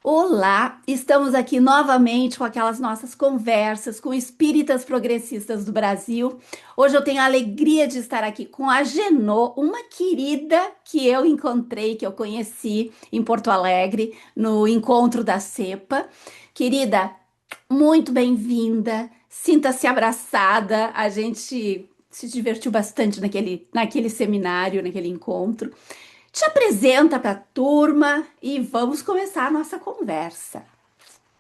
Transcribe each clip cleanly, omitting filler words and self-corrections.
Olá, estamos aqui novamente com aquelas nossas conversas com espíritas progressistas do Brasil. Hoje eu tenho a alegria de estar aqui com a Genô, uma querida que eu encontrei, que eu conheci em Porto Alegre, no encontro da CEPA. Querida, muito bem-vinda, sinta-se abraçada. A gente se divertiu bastante naquele seminário, naquele encontro. Te apresenta para a turma e vamos começar a nossa conversa.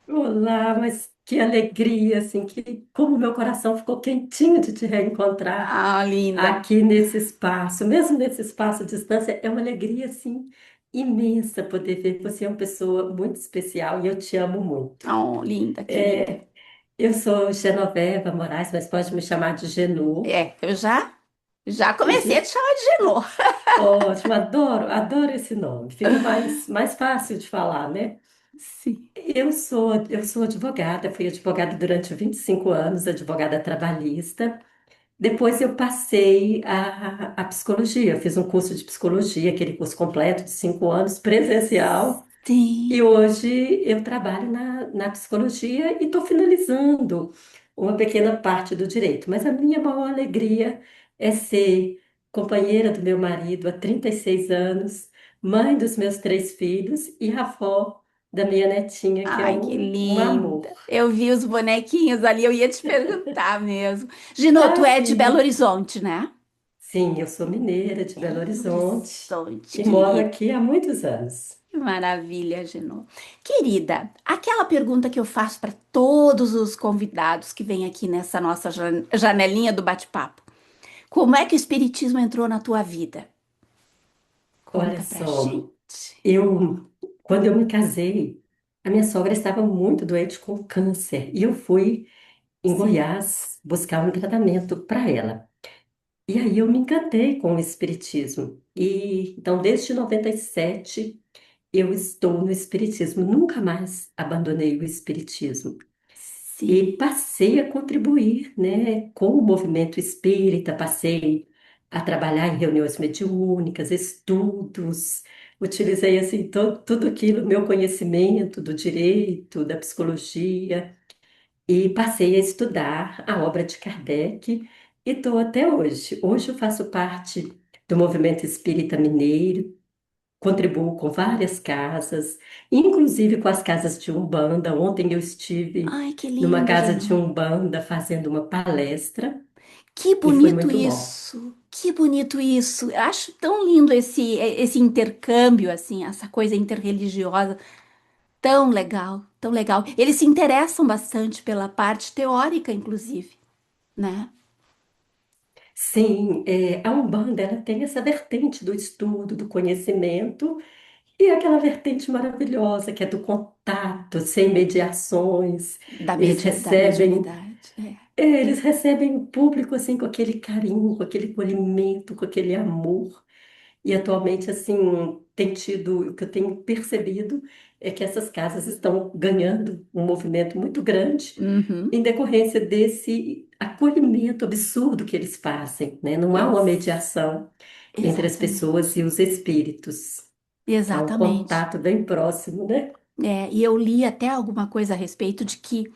Olá, mas que alegria, assim, que como meu coração ficou quentinho de te reencontrar Ah, linda. aqui nesse espaço, mesmo nesse espaço à distância, é uma alegria, assim, imensa poder ver que você é uma pessoa muito especial e eu te amo muito. Oh, linda, querida. É, eu sou Genoveva Moraes, mas pode me chamar de Genu. Eu já comecei a te Uhum. chamar de Genô. Ótimo, adoro esse nome, fica mais fácil de falar, né? Sim. Eu sou advogada, fui advogada durante 25 anos, advogada trabalhista. Depois eu passei a psicologia, fiz um curso de psicologia, aquele curso completo de 5 anos, presencial. E Sim. hoje eu trabalho na psicologia e estou finalizando uma pequena parte do direito. Mas a minha maior alegria é ser companheira do meu marido há 36 anos, mãe dos meus 3 filhos e avó da minha netinha, que é Ai, que um amor. linda. Eu vi os bonequinhos ali, eu ia te perguntar mesmo. Genô, tu Ah, é de Belo sim. Horizonte, né? Sim, eu sou mineira de Belo Belo Horizonte Horizonte, e moro querida. aqui há muitos anos. Que maravilha, Genô. Querida, aquela pergunta que eu faço para todos os convidados que vêm aqui nessa nossa janelinha do bate-papo. Como é que o espiritismo entrou na tua vida? Olha Conta pra só, gente. quando eu me casei, a minha sogra estava muito doente com câncer e eu fui em Sim. Goiás buscar um tratamento para ela. E aí eu me encantei com o espiritismo. E então, desde 97, eu estou no espiritismo. Nunca mais abandonei o espiritismo. E Sim. passei a contribuir, né, com o movimento espírita, passei a trabalhar em reuniões mediúnicas, estudos, utilizei assim tudo aquilo, meu conhecimento do direito, da psicologia, e passei a estudar a obra de Kardec e estou até hoje. Hoje eu faço parte do movimento espírita mineiro, contribuo com várias casas, inclusive com as casas de Umbanda. Ontem eu estive Ai, que numa lindo, casa de Genô. Umbanda fazendo uma palestra Que e foi bonito muito bom. isso. Que bonito isso. Eu acho tão lindo esse intercâmbio, assim, essa coisa interreligiosa. Tão legal, tão legal. Eles se interessam bastante pela parte teórica, inclusive, né? Sim, a Umbanda ela tem essa vertente do estudo, do conhecimento e aquela vertente maravilhosa que é do contato, sem mediações. Eles Da recebem, mediunidade. É. eles recebem o público assim com aquele carinho, com aquele acolhimento, com aquele amor. E atualmente, assim, tem tido, o que eu tenho percebido é que essas casas estão ganhando um movimento muito grande Uhum. em decorrência desse acolhimento absurdo que eles fazem, né? Não há uma Ex- mediação entre as pessoas exatamente. e os espíritos. Há um Exatamente. contato bem próximo, né? É, e eu li até alguma coisa a respeito de que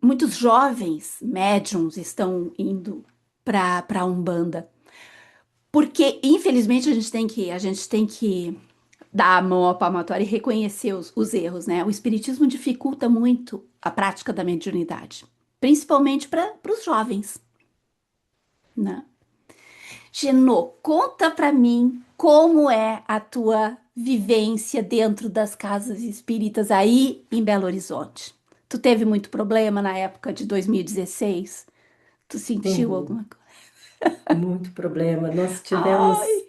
muitos jovens médiums estão indo para a Umbanda. Porque, infelizmente, a gente tem que dar a mão à palmatória e reconhecer os erros, né? O espiritismo dificulta muito a prática da mediunidade, principalmente para os jovens, né? Genô, conta para mim como é a tua vivência dentro das casas espíritas aí em Belo Horizonte. Tu teve muito problema na época de 2016? Tu sentiu Sim, alguma coisa? muito problema. Nós Ai, tivemos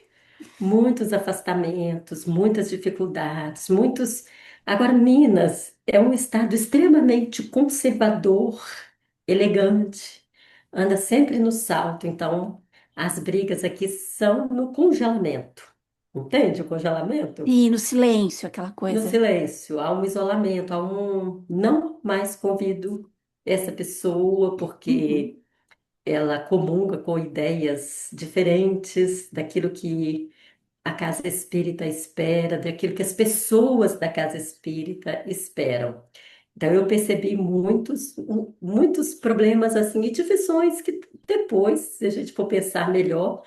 muitos afastamentos, muitas dificuldades, muitos. Agora, Minas é um estado extremamente conservador, elegante, anda sempre no salto, então as brigas aqui são no congelamento. Entende o congelamento? e no silêncio, aquela No coisa. silêncio, há um isolamento, há um não mais convido essa pessoa Uhum. porque ela comunga com ideias diferentes daquilo que a casa espírita espera, daquilo que as pessoas da casa espírita esperam. Então, eu percebi muitos problemas assim e divisões que depois, se a gente for pensar melhor,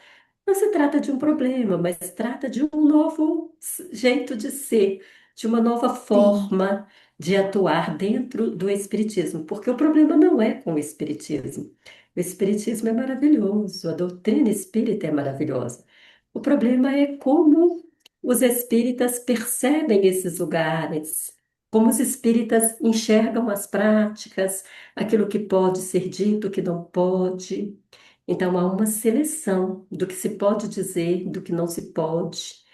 não se trata de um problema, mas se trata de um novo jeito de ser, de uma nova Sim. forma de atuar dentro do Espiritismo, porque o problema não é com o Espiritismo. O Espiritismo é maravilhoso, a doutrina espírita é maravilhosa. O problema é como os espíritas percebem esses lugares, como os espíritas enxergam as práticas, aquilo que pode ser dito, o que não pode. Então, há uma seleção do que se pode dizer, do que não se pode,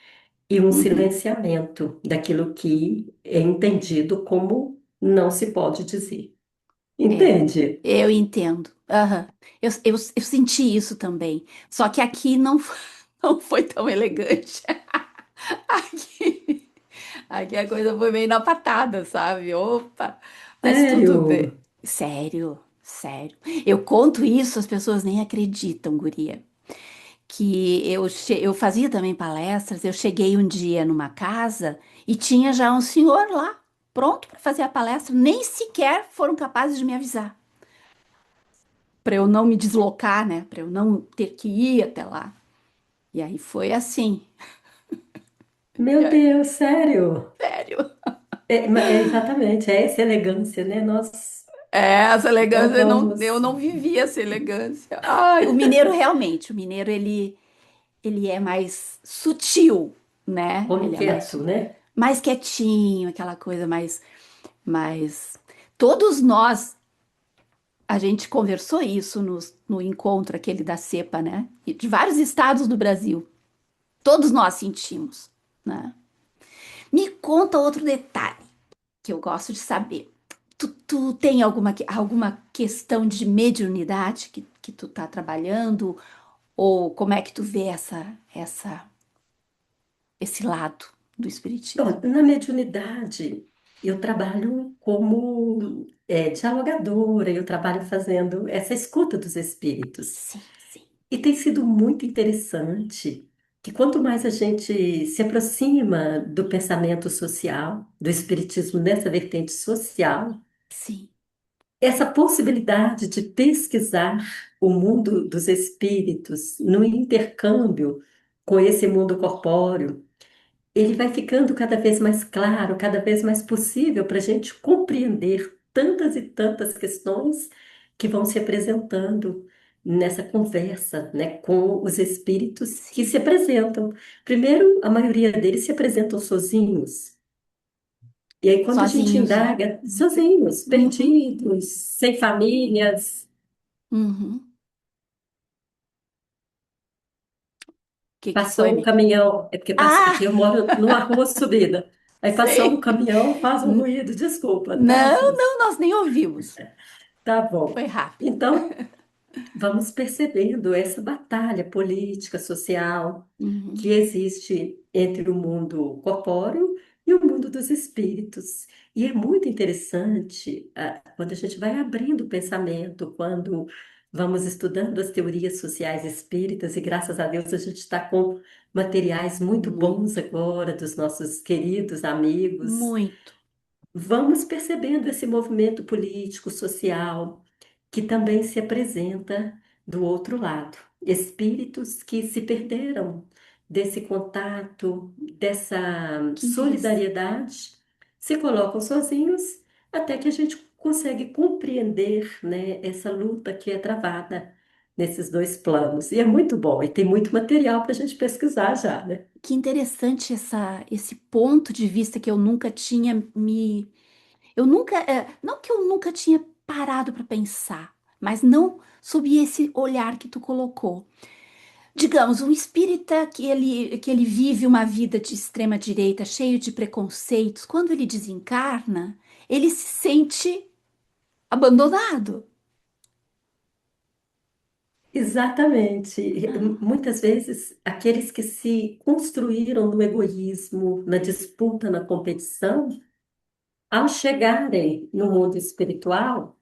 e um Uhum. silenciamento daquilo que é entendido como não se pode dizer. É, Entende? eu entendo. Aham. Eu senti isso também. Só que aqui não, não foi tão elegante. Aqui, aqui a coisa foi meio na patada, sabe? Opa, mas tudo bem. Sério? Sério, sério. Eu conto isso, as pessoas nem acreditam, guria. Que eu fazia também palestras. Eu cheguei um dia numa casa e tinha já um senhor lá, pronto para fazer a palestra. Nem sequer foram capazes de me avisar, para eu não me deslocar, né? Para eu não ter que ir até lá. E aí foi assim. E Meu aí, Deus, sério? sério. É exatamente, é essa elegância, né? Nós É, essa não elegância eu vamos não vivi essa elegância. Ai, o mineiro realmente, o mineiro ele é mais sutil, né? come Ele é mais quieto, né? mais quietinho, aquela coisa mais todos nós a gente conversou isso no encontro aquele da cepa, né? E de vários estados do Brasil. Todos nós sentimos, né? Me conta outro detalhe que eu gosto de saber. Tu tem alguma questão de mediunidade que tu tá trabalhando? Ou como é que tu vê esse lado do espiritismo? Ó, na mediunidade, eu trabalho como dialogadora, eu trabalho fazendo essa escuta dos espíritos. Sim, sim, E tem sido muito interessante que quanto mais a gente se aproxima do pensamento social, do espiritismo nessa vertente social, sim, essa possibilidade de pesquisar o mundo dos espíritos no intercâmbio com esse mundo corpóreo, ele vai ficando cada vez mais claro, cada vez mais possível para a gente compreender tantas e tantas questões que vão se apresentando nessa conversa, né, com os espíritos que sim. se apresentam. Primeiro, a maioria deles se apresentam sozinhos. E aí, quando a gente Sozinhos, né? indaga, sozinhos, Uhum, perdidos, sem famílias, uhum. O que foi, passou um amiga? caminhão, é porque passa, Ah, aqui eu moro numa rua subida. Aí passou um sei. caminhão, faz um N- ruído, desculpa, tá, Não, Cis? não, nós nem ouvimos. Tá bom. Foi rápido. Então, vamos percebendo essa batalha política, social, que Uhum, existe entre o mundo corpóreo e o mundo dos espíritos. E é muito interessante, quando a gente vai abrindo o pensamento, quando vamos estudando as teorias sociais espíritas, e graças a Deus a gente está com materiais muito bons muito, agora dos nossos queridos amigos. muito. Vamos percebendo esse movimento político, social, que também se apresenta do outro lado. Espíritos que se perderam desse contato, dessa Que interessante. solidariedade, se colocam sozinhos, até que a gente consegue compreender, né, essa luta que é travada nesses dois planos. E é muito bom, e tem muito material para a gente pesquisar já, né? Que interessante esse ponto de vista que eu nunca tinha eu nunca, não que eu nunca tinha parado para pensar, mas não sob esse olhar que tu colocou. Digamos, um espírita que ele vive uma vida de extrema direita, cheio de preconceitos, quando ele desencarna, ele se sente abandonado. Exatamente. Ah, Muitas vezes, aqueles que se construíram no egoísmo, na disputa, na competição, ao chegarem no mundo espiritual,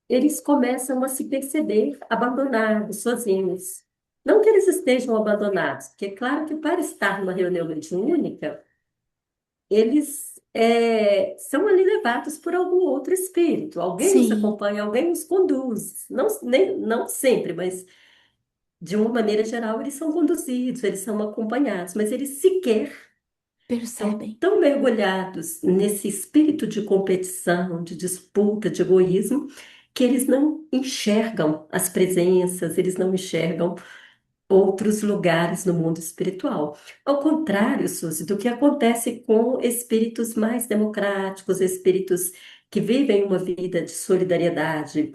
eles começam a se perceber abandonados, sozinhos. Não que eles estejam abandonados, porque é claro que para estar numa reunião mediúnica, eles são ali levados por algum outro espírito. Alguém os Sim, acompanha, alguém os conduz. Não, não sempre, mas de uma maneira geral, eles são conduzidos, eles são acompanhados, mas eles sequer estão percebem. tão mergulhados nesse espírito de competição, de disputa, de egoísmo, que eles não enxergam as presenças, eles não enxergam outros lugares no mundo espiritual. Ao contrário, Suzy, do que acontece com espíritos mais democráticos, espíritos que vivem uma vida de solidariedade.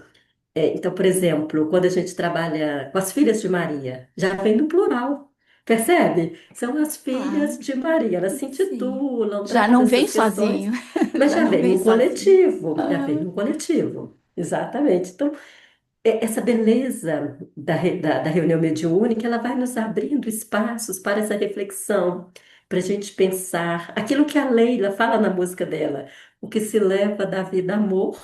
Então, por exemplo, quando a gente trabalha com as filhas de Maria, já vem no plural. Percebe? São as filhas Claro, de Maria, elas se sim. intitulam, Já tratam não vem essas questões, sozinho, mas já já não vem vem num sozinho. coletivo, já vem Ah, num coletivo. Exatamente. Então, essa beleza da reunião mediúnica, ela vai nos abrindo espaços para essa reflexão, para a gente pensar aquilo que a Leila fala na música dela, o que se leva da vida amor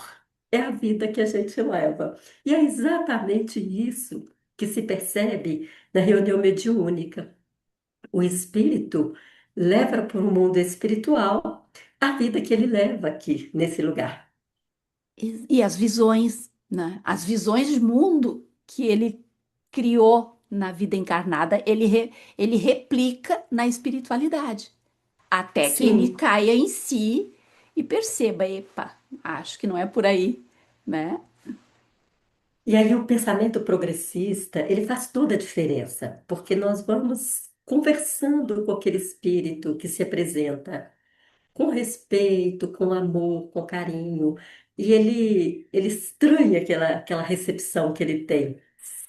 é a vida que a gente leva. E é exatamente isso que se percebe na reunião mediúnica. O espírito leva para o mundo espiritual a vida que ele leva aqui, nesse lugar. e as visões, né? As visões de mundo que ele criou na vida encarnada, ele replica na espiritualidade, até que ele Sim. caia em si e perceba, epa, acho que não é por aí, né? E aí o pensamento progressista, ele faz toda a diferença, porque nós vamos conversando com aquele espírito que se apresenta com respeito, com amor, com carinho, e ele estranha aquela recepção que ele tem,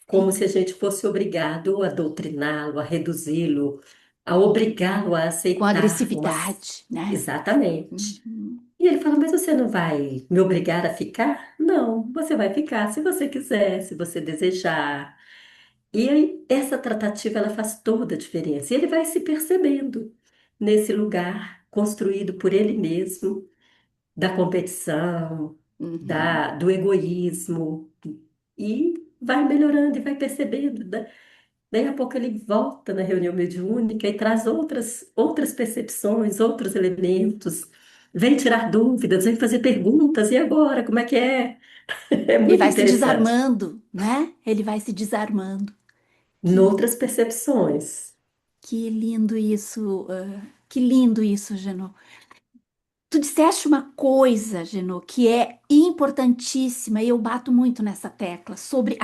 como se a Sim. gente fosse obrigado a doutriná-lo, a reduzi-lo, a obrigá-lo a Com aceitar agressividade, né? exatamente. Uhum. E ele fala, mas você não vai me obrigar a ficar? Não, você vai ficar se você quiser, se você desejar. E aí, essa tratativa, ela faz toda a diferença. E ele vai se percebendo nesse lugar construído por ele mesmo, da competição, Uhum. do egoísmo, e vai melhorando e vai percebendo. Daí a pouco ele volta na reunião mediúnica e traz outras percepções, outros elementos, vem tirar dúvidas, vem fazer perguntas, e agora, como é que é? É E muito vai se interessante. desarmando, né? Ele vai se desarmando. Que, Noutras percepções. que lindo isso, que lindo isso, Geno. Tu disseste uma coisa, Geno, que é importantíssima, e eu bato muito nessa tecla, sobre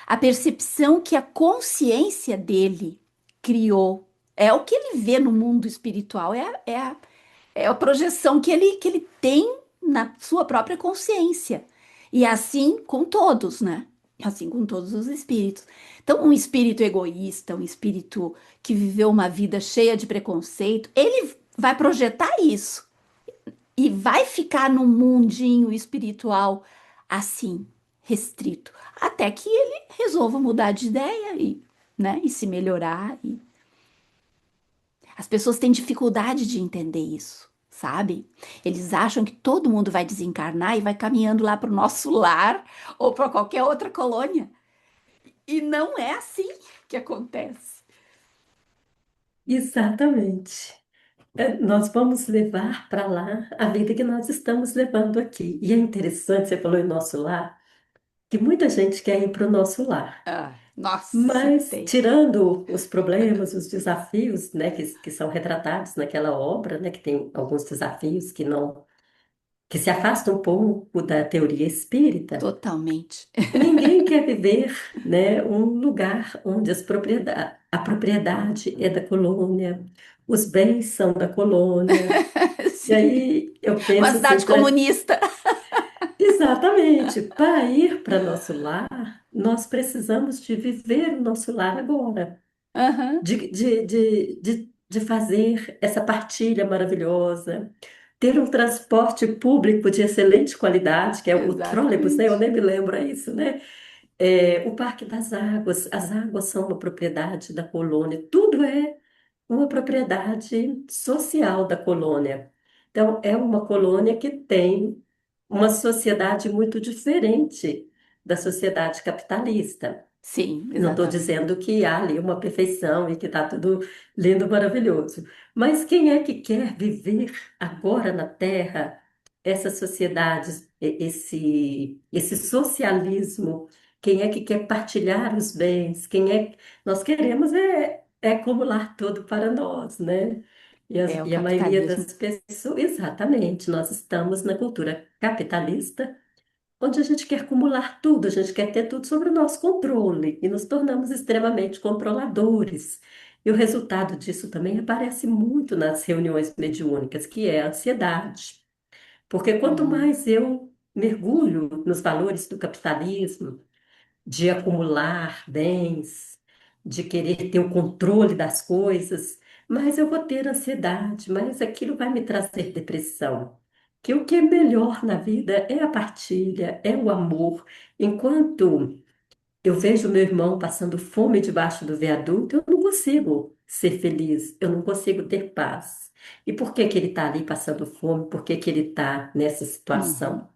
a percepção que a consciência dele criou. É o que ele vê no mundo espiritual, é a projeção que ele tem na sua própria consciência. E assim com todos, né? Assim com todos os espíritos. Então, um espírito egoísta, um espírito que viveu uma vida cheia de preconceito, ele vai projetar isso e vai ficar num mundinho espiritual assim, restrito, até que ele resolva mudar de ideia e, né, e se melhorar. E as pessoas têm dificuldade de entender isso, sabe? Eles acham que todo mundo vai desencarnar e vai caminhando lá para o nosso lar ou para qualquer outra colônia. E não é assim que acontece. Exatamente. Nós vamos levar para lá a vida que nós estamos levando aqui. E é interessante, você falou em nosso lar, que muita gente quer ir para o nosso lar. Ah, nossa, se Mas, tem. tirando os problemas, os desafios, né, que são retratados naquela obra, né, que tem alguns desafios que se afastam um pouco da teoria espírita, Totalmente. ninguém quer viver, né, um lugar onde a propriedade é da colônia, os bens são da colônia. E Sim. aí eu Uma penso assim, cidade comunista. exatamente, para ir para nosso lar, nós precisamos de viver o nosso lar agora. Aham, De fazer essa partilha maravilhosa, ter um transporte público de excelente qualidade, que é o trólebus, né? Eu exatamente. nem me lembro é isso, né? O Parque das Águas, as águas são uma propriedade da colônia, tudo é uma propriedade social da colônia. Então, é uma colônia que tem uma sociedade muito diferente da sociedade capitalista. Sim, Não estou exatamente. dizendo que há ali uma perfeição e que está tudo lindo, maravilhoso. Mas quem é que quer viver agora na Terra essa sociedade, esse socialismo? Quem é que quer partilhar os bens? Nós queremos é acumular tudo para nós, né? É o E a maioria capitalismo. das pessoas, exatamente, nós estamos na cultura capitalista onde a gente quer acumular tudo, a gente quer ter tudo sob o nosso controle e nos tornamos extremamente controladores. E o resultado disso também aparece muito nas reuniões mediúnicas, que é a ansiedade. Porque quanto Hum, mais eu mergulho nos valores do capitalismo, de acumular bens, de querer ter o controle das coisas, mas eu vou ter ansiedade, mas aquilo vai me trazer depressão. Que o que é melhor na vida é a partilha, é o amor. Enquanto eu vejo meu irmão passando fome debaixo do viaduto, eu não consigo ser feliz, eu não consigo ter paz. E por que que ele está ali passando fome? Por que que ele está nessa uhum. situação?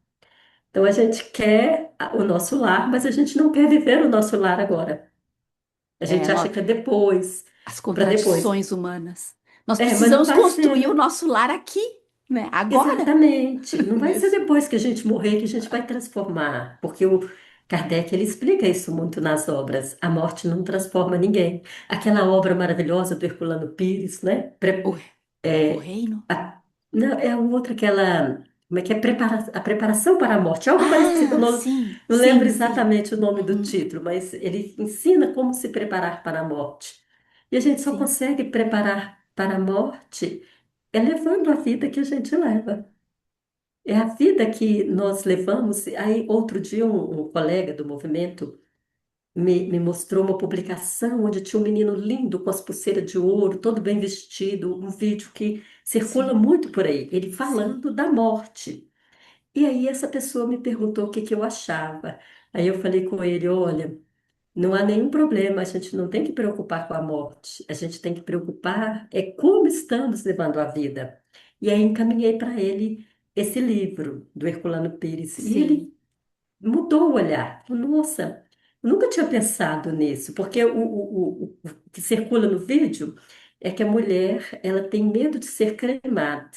Então a gente quer o nosso lar, mas a gente não quer viver o nosso lar agora. A É, gente acha que é depois, as para depois. contradições humanas. Nós É, mas não precisamos vai construir o ser. nosso lar aqui, né? Agora. Exatamente. Não vai ser Nesse. depois que a gente morrer que a gente vai transformar. Porque o Kardec, ele explica isso muito nas obras. A morte não transforma ninguém. Aquela obra maravilhosa do Herculano Pires, né? O, o reino? Não, é a outra, aquela. Como é que é? A preparação para a morte. Algo parecido. Eu Ah, não, sim, não lembro sim, sim. exatamente o nome do Uhum, título, mas ele ensina como se preparar para a morte. E a gente só sim, consegue preparar para a morte levando a vida que a gente leva. É a vida que nós levamos. Aí, outro dia, um colega do movimento me mostrou uma publicação onde tinha um menino lindo com as pulseiras de ouro, todo bem vestido, um vídeo que circula sim, muito por aí, ele sim, falando da morte. E aí essa pessoa me perguntou o que que eu achava. Aí eu falei com ele, olha, não há nenhum problema, a gente não tem que preocupar com a morte, a gente tem que preocupar é como estamos levando a vida. E aí encaminhei para ele esse livro do Herculano Pires, e sim. ele mudou o olhar. Falou, nossa, eu nunca tinha pensado nisso, porque o que circula no vídeo é que a mulher ela tem medo de ser cremada,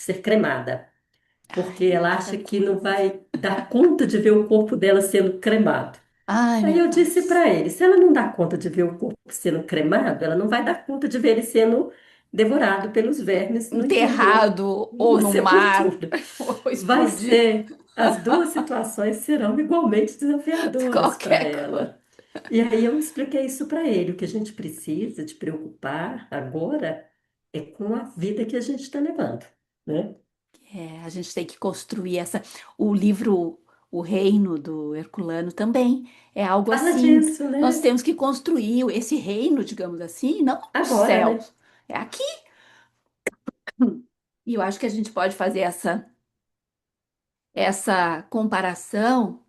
porque Ai, ela cada acha que não coisa. vai dar conta de ver o corpo dela sendo cremado. Ai, Aí meu eu disse Deus. para ele, se ela não dá conta de ver o corpo sendo cremado, ela não vai dar conta de ver ele sendo devorado pelos vermes no interior, Enterrado ou numa no mar, sepultura. ou Vai explodido. ser, as duas situações serão igualmente desafiadoras para Qualquer coisa. ela. E aí eu expliquei isso para ele. O que a gente precisa de preocupar agora é com a vida que a gente está levando, né? É, a gente tem que construir essa. O livro O Reino do Herculano também é algo Fala assim. disso, Nós né? temos que construir esse reino, digamos assim, não nos Agora, né? céus, é aqui. E eu acho que a gente pode fazer essa comparação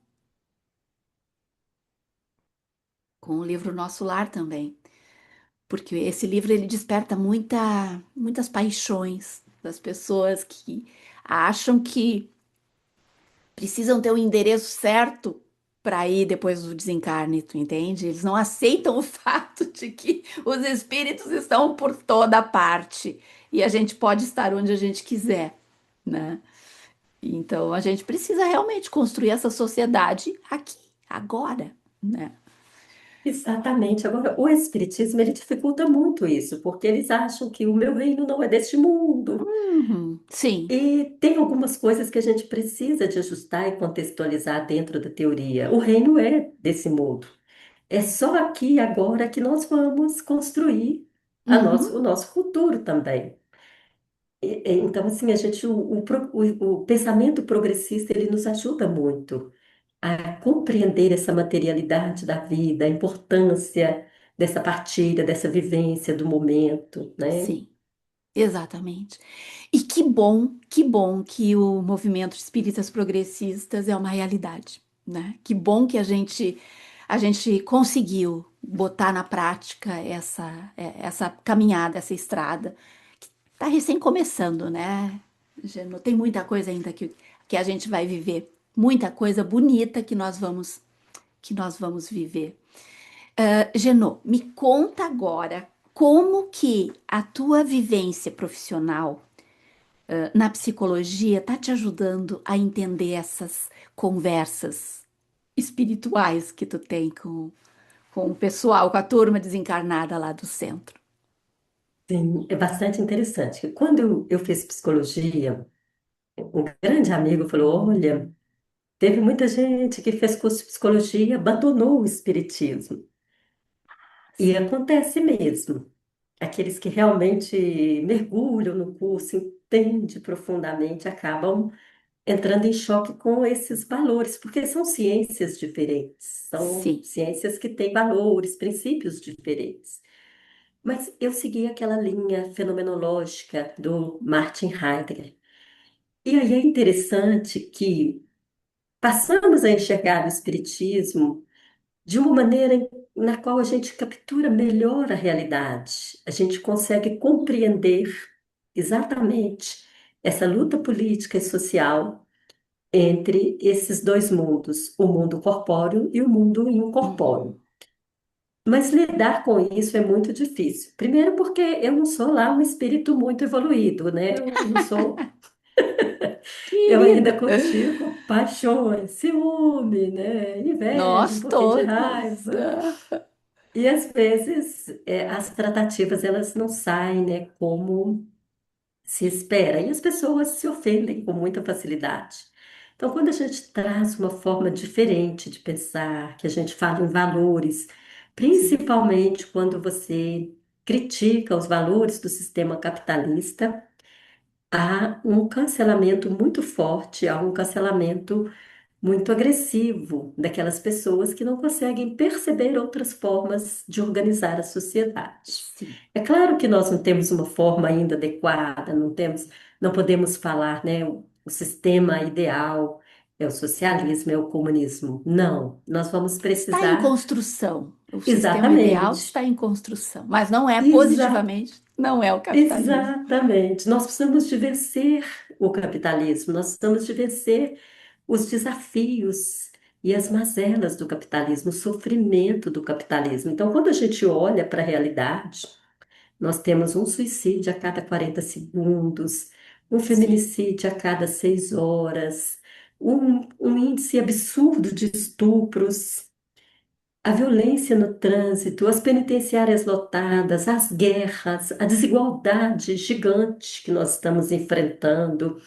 com o livro Nosso Lar também, porque esse livro ele desperta muitas paixões das pessoas que acham que precisam ter o endereço certo para ir depois do desencarne, tu entende? Eles não aceitam o fato de que os espíritos estão por toda parte e a gente pode estar onde a gente quiser, né? Então a gente precisa realmente construir essa sociedade aqui, agora, né? Exatamente. Agora, o Espiritismo, ele dificulta muito isso, porque eles acham que o meu reino não é deste mundo. Uhum, sim. E tem algumas coisas que a gente precisa de ajustar e contextualizar dentro da teoria. O reino é desse mundo. É só aqui e agora que nós vamos construir Uhum, o nosso futuro também. Então, assim, a gente, o pensamento progressista, ele nos ajuda muito a compreender essa materialidade da vida, a importância dessa partilha, dessa vivência do momento, né? sim. Exatamente. E que bom que o movimento Espíritas Progressistas é uma realidade, né? Que bom que a gente conseguiu botar na prática essa caminhada, essa estrada, que tá recém começando, né? Já não tem muita coisa ainda que a gente vai viver, muita coisa bonita que nós vamos viver. Genô, me conta agora como que a tua vivência profissional na psicologia está te ajudando a entender essas conversas espirituais que tu tem com o pessoal, com a turma desencarnada lá do centro. Sim, é bastante interessante. Quando eu fiz psicologia, um grande amigo falou: Olha, teve muita gente que fez curso de psicologia e abandonou o espiritismo. E Sim, acontece mesmo. Aqueles que realmente mergulham no curso, entendem profundamente, acabam entrando em choque com esses valores, porque são ciências diferentes, são sim, ciências que têm valores, princípios diferentes. Mas eu segui aquela linha fenomenológica do Martin Heidegger. E aí é interessante que passamos a enxergar o Espiritismo de uma maneira na qual a gente captura melhor a realidade, a gente consegue compreender exatamente essa luta política e social entre esses dois mundos, o mundo corpóreo e o mundo uhum. incorpóreo. Mas lidar com isso é muito difícil. Primeiro, porque eu não sou lá um espírito muito evoluído, né? Eu não sou, eu ainda Querida, cultivo paixões, ciúme, né? Inveja, um nós pouquinho de todos. raiva. E às vezes as tratativas elas não saem, né, como se espera, e as pessoas se ofendem com muita facilidade. Então, quando a gente traz uma forma diferente de pensar, que a gente fala em valores, Sim, principalmente quando você critica os valores do sistema capitalista, há um cancelamento muito forte, há um cancelamento muito agressivo daquelas pessoas que não conseguem perceber outras formas de organizar a sociedade. sim, É claro que nós não temos uma forma ainda adequada, não temos, não podemos falar, né, o sistema ideal é o socialismo, é o comunismo. Não, nós vamos está em precisar construção. O sistema ideal exatamente, está em construção, mas não é exa- positivamente, não é o capitalismo. exatamente. Nós precisamos de vencer o capitalismo, nós precisamos de vencer os desafios e as mazelas do capitalismo, o sofrimento do capitalismo. Então, quando a gente olha para a realidade, nós temos um suicídio a cada 40 segundos, um Sim, feminicídio a cada 6 horas, um índice absurdo de estupros, a violência no trânsito, as penitenciárias lotadas, as guerras, a desigualdade gigante que nós estamos enfrentando,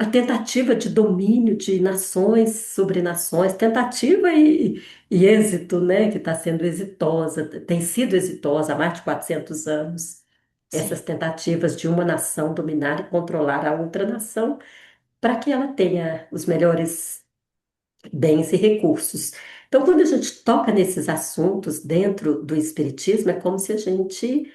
a tentativa de domínio de nações sobre nações, tentativa e êxito, né, que está sendo exitosa, tem sido exitosa há mais de 400 anos. Essas sim. tentativas de uma nação dominar e controlar a outra nação para que ela tenha os melhores bens e recursos. Então, quando a gente toca nesses assuntos dentro do espiritismo, é como se a gente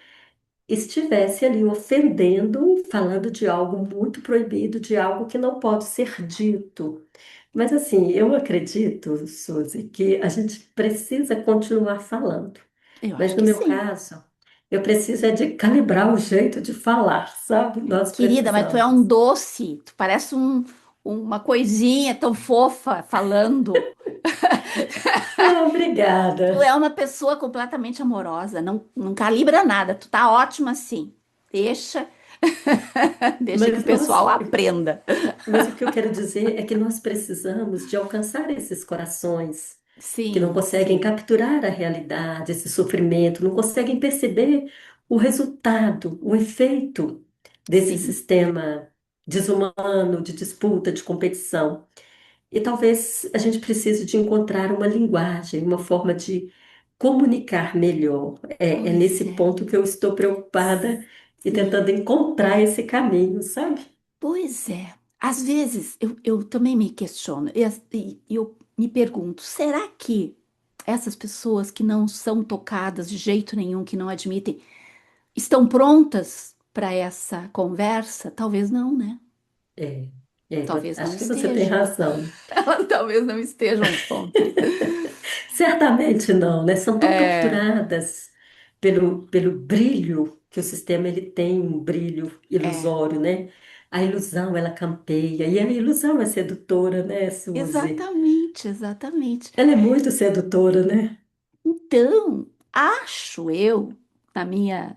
estivesse ali ofendendo, falando de algo muito proibido, de algo que não pode ser dito. Mas assim, eu acredito, Suzy, que a gente precisa continuar falando. Eu Mas acho no que meu sim. caso, eu preciso é de calibrar o jeito de falar, sabe? Nós Querida, mas tu é um precisamos. doce, tu parece uma coisinha tão fofa falando. Ah, Tu é obrigada. uma pessoa completamente amorosa, não calibra nada, tu tá ótima assim. Deixa, deixa que o Mas nós, pessoal aprenda. mas o que eu quero dizer é que nós precisamos de alcançar esses corações que não Sim, conseguem sim, capturar a realidade, esse sofrimento, não conseguem perceber o resultado, o efeito desse sim. sistema desumano, de disputa, de competição. E talvez a gente precise de encontrar uma linguagem, uma forma de comunicar melhor. É Pois nesse é. ponto que eu estou preocupada e Sim, tentando encontrar esse caminho, sabe? pois é. Às vezes eu também me questiono e eu me pergunto: será que essas pessoas que não são tocadas de jeito nenhum, que não admitem, estão prontas para essa conversa? Talvez não, né? É, Talvez não acho que você tem estejam. razão. Elas talvez não estejam prontas. Certamente não, né? São tão É, capturadas pelo brilho que o sistema ele tem, um brilho é, ilusório, né? A ilusão, ela campeia, e a ilusão é sedutora, né, Suzy? exatamente, exatamente. Ela é muito sedutora, né? Então, acho eu, na minha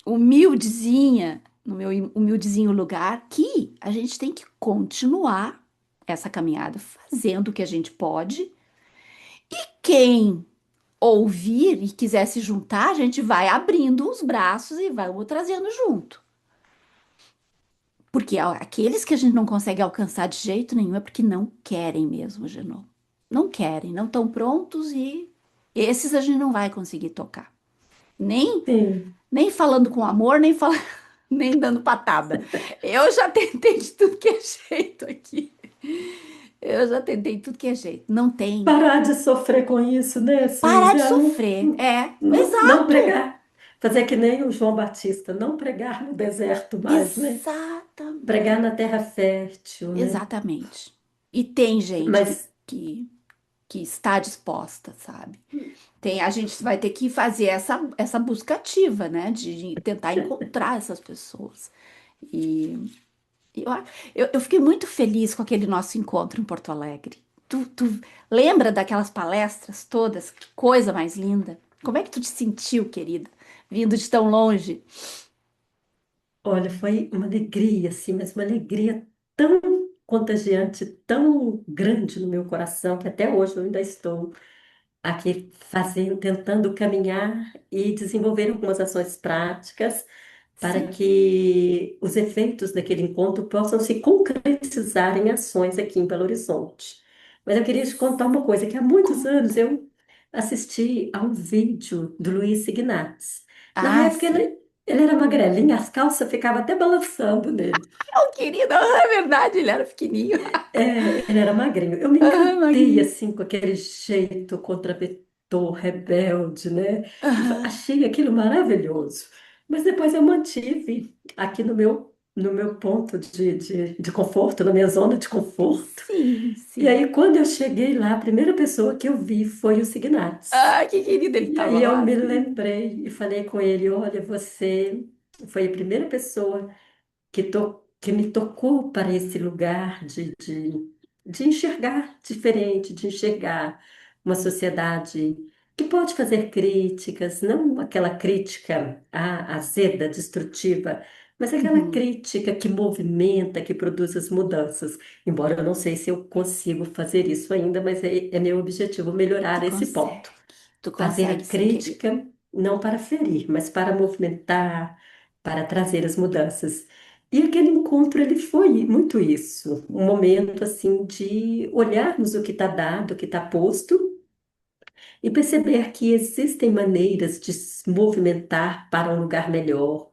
humildezinha, no meu humildezinho lugar, que a gente tem que continuar essa caminhada fazendo o que a gente pode. Quem ouvir e quiser se juntar, a gente vai abrindo os braços e vamos trazendo junto. Porque aqueles que a gente não consegue alcançar de jeito nenhum é porque não querem mesmo, Genô. Não querem, não estão prontos e esses a gente não vai conseguir tocar. Nem, Sim. nem falando com amor, nem, nem dando patada. Eu já tentei de tudo que é jeito aqui. Eu já tentei tudo que é jeito. Não tem. Parar de sofrer com isso, né, Parar de Silvia? Não, sofrer. É, não exato. pregar. Fazer que nem o João Batista, não pregar no deserto mais, né? Pregar Exatamente. na terra fértil, né? Exatamente. E tem gente Mas que está disposta, sabe? Tem, a gente vai ter que fazer essa busca ativa, né? De tentar encontrar essas pessoas. E eu, eu fiquei muito feliz com aquele nosso encontro em Porto Alegre. Tu lembra daquelas palestras todas? Que coisa mais linda. Como é que tu te sentiu, querida, vindo de tão longe? olha, foi uma alegria, assim, mas uma alegria tão contagiante, tão grande no meu coração, que até hoje eu ainda estou aqui fazendo, tentando caminhar e desenvolver algumas ações práticas para Sim. que os efeitos daquele encontro possam se concretizar em ações aqui em Belo Horizonte. Mas eu queria te contar uma coisa, que há muitos anos Conta. eu assisti a um vídeo do Luiz Ignatz. Na Ah, época sim. ele era magrelinho, as calças ficavam até balançando nele. Oh, querida, é verdade, ele era pequenininho. É, ele era magrinho. Eu me Ah, encantei magrinho. assim com aquele jeito contraventor, rebelde, né? E Aham. achei aquilo maravilhoso. Mas depois eu mantive aqui no meu ponto de conforto, na minha zona de conforto. Sim, E sim. aí, quando eu cheguei lá, a primeira pessoa que eu vi foi o Signates. Ah, que querido, ele E tava aí eu lá, me sim. lembrei e falei com ele: olha, você foi a primeira pessoa que me tocou para esse lugar de enxergar diferente, de enxergar uma sociedade que pode fazer críticas, não aquela crítica azeda, destrutiva, mas aquela Uhum. crítica que movimenta, que produz as mudanças. Embora eu não sei se eu consigo fazer isso ainda, mas é meu objetivo Tu melhorar esse consegue. ponto. Tu Fazer a consegue sim, querida. crítica não para ferir, mas para movimentar, para trazer as mudanças. E aquele encontro, ele foi muito isso, um momento assim de olharmos o que está dado, o que está posto, e perceber que existem maneiras de se movimentar para um lugar melhor,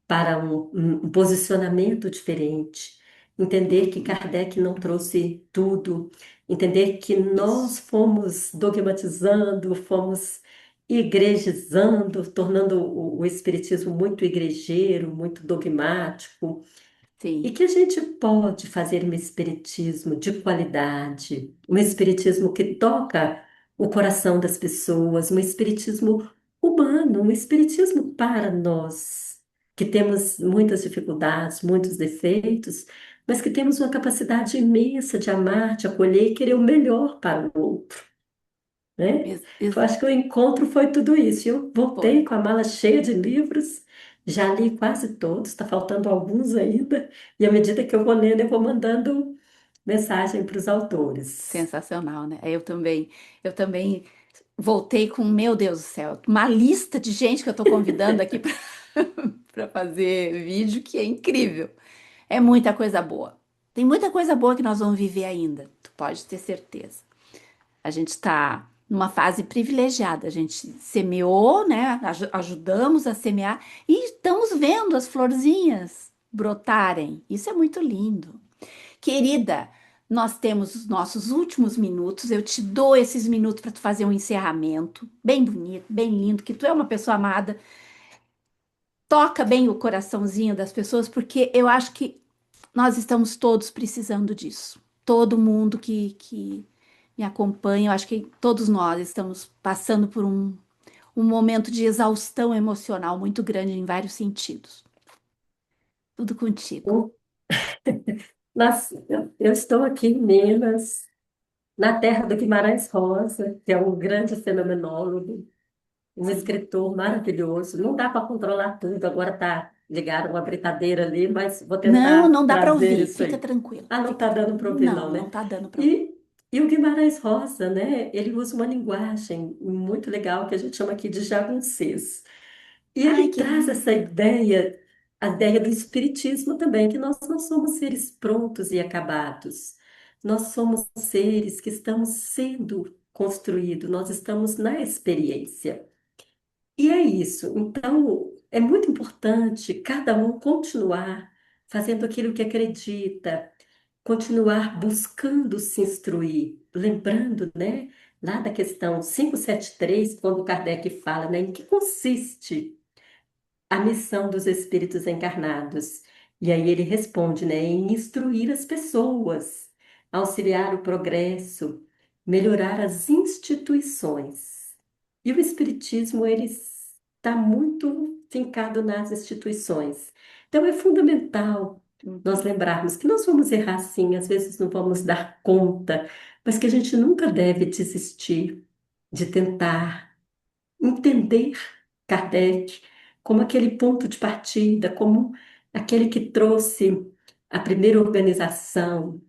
para um posicionamento diferente. Entender que Uhum. Kardec não trouxe tudo, entender que nós Isso. fomos dogmatizando, fomos igrejizando, tornando o espiritismo muito igrejeiro, muito dogmático, e Sim. que a gente pode fazer um espiritismo de qualidade, um espiritismo que toca o coração das pessoas, um espiritismo humano, um espiritismo para nós, que temos muitas dificuldades, muitos defeitos, mas que temos uma capacidade imensa de amar, de acolher e querer o melhor para o outro, né? Eu acho que o encontro foi tudo isso. Eu Foi. voltei com a mala cheia de livros, já li quase todos, está faltando alguns ainda, e à medida que eu vou lendo, eu vou mandando mensagem para os autores. Sensacional, né? Eu também voltei com, meu Deus do céu, uma lista de gente que eu tô convidando aqui para para fazer vídeo que é incrível. É muita coisa boa. Tem muita coisa boa que nós vamos viver ainda. Tu pode ter certeza. A gente está numa fase privilegiada. A gente semeou, né? Ajudamos a semear e estamos vendo as florzinhas brotarem. Isso é muito lindo. Querida, nós temos os nossos últimos minutos. Eu te dou esses minutos para tu fazer um encerramento bem bonito, bem lindo, que tu é uma pessoa amada. Toca bem o coraçãozinho das pessoas, porque eu acho que nós estamos todos precisando disso. Todo mundo que me acompanha, eu acho que todos nós estamos passando por um momento de exaustão emocional muito grande em vários sentidos. Tudo contigo. Mas eu estou aqui em Minas, na terra do Guimarães Rosa, que é um grande fenomenólogo, um Sim. escritor maravilhoso. Não dá para controlar tudo, agora tá ligaram uma britadeira ali, mas vou Não, tentar não dá para trazer ouvir. isso Fica aí. tranquilo. Ah, não Fica está dando para ouvir, Não, não, não né? tá dando para ouvir. E o Guimarães Rosa, né? Ele usa uma linguagem muito legal que a gente chama aqui de jagunçês. E Ai, ele que traz lindo. essa ideia, a ideia do espiritismo também, que nós não somos seres prontos e acabados. Nós somos seres que estamos sendo construídos, nós estamos na experiência. E é isso. Então, é muito importante cada um continuar fazendo aquilo que acredita, continuar buscando se instruir. Lembrando, né, lá da questão 573, quando Kardec fala, né, em que consiste a missão dos espíritos encarnados. E aí ele responde, né, em instruir as pessoas, auxiliar o progresso, melhorar as instituições. E o espiritismo, ele está muito fincado nas instituições. Então é fundamental nós Uhum. lembrarmos que nós vamos errar sim, às vezes não vamos dar conta, mas que a gente nunca deve desistir de tentar entender Kardec como aquele ponto de partida, como aquele que trouxe a primeira organização,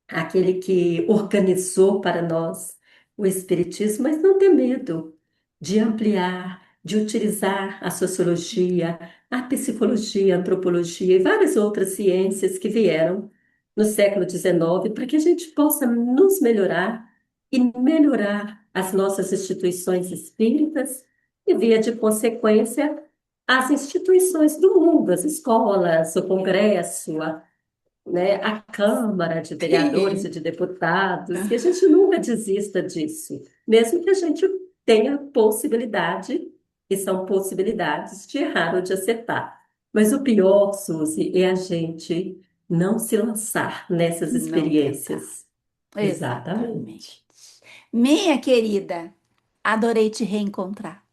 aquele que organizou para nós o Espiritismo, mas não ter medo de ampliar, de utilizar a sociologia, a psicologia, a antropologia e várias outras ciências que vieram no século XIX para que a gente possa nos melhorar e melhorar as nossas instituições espíritas e, via de consequência, as instituições do mundo, as escolas, o Congresso, né, a Câmara de Vereadores e Sim. de Deputados, que a gente nunca desista disso, mesmo que a gente tenha possibilidade, e são possibilidades de errar ou de acertar. Mas o pior, Suzy, é a gente não se lançar nessas Não tentar. experiências. Exatamente. Exatamente. Minha querida, adorei te reencontrar.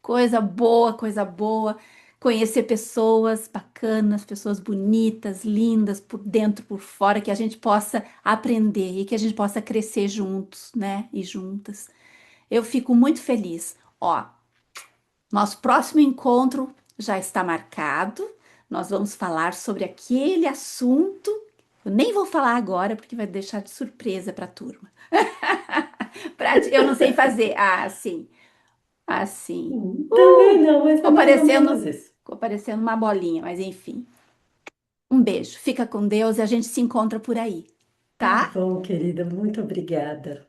Coisa boa, coisa boa. Conhecer pessoas bacanas, pessoas bonitas, lindas, por dentro, por fora, que a gente possa aprender e que a gente possa crescer juntos, né? E juntas. Eu fico muito feliz. Ó, nosso próximo encontro já está marcado. Nós vamos falar sobre aquele assunto. Eu nem vou falar agora porque vai deixar de surpresa para a turma. Eu não sei fazer. Ah, sim. Assim. Também não, mas é Ficou mais ou menos parecendo, isso. ficou parecendo uma bolinha, mas enfim. Um beijo. Fica com Deus e a gente se encontra por aí, Tá tá? bom, querida, muito obrigada.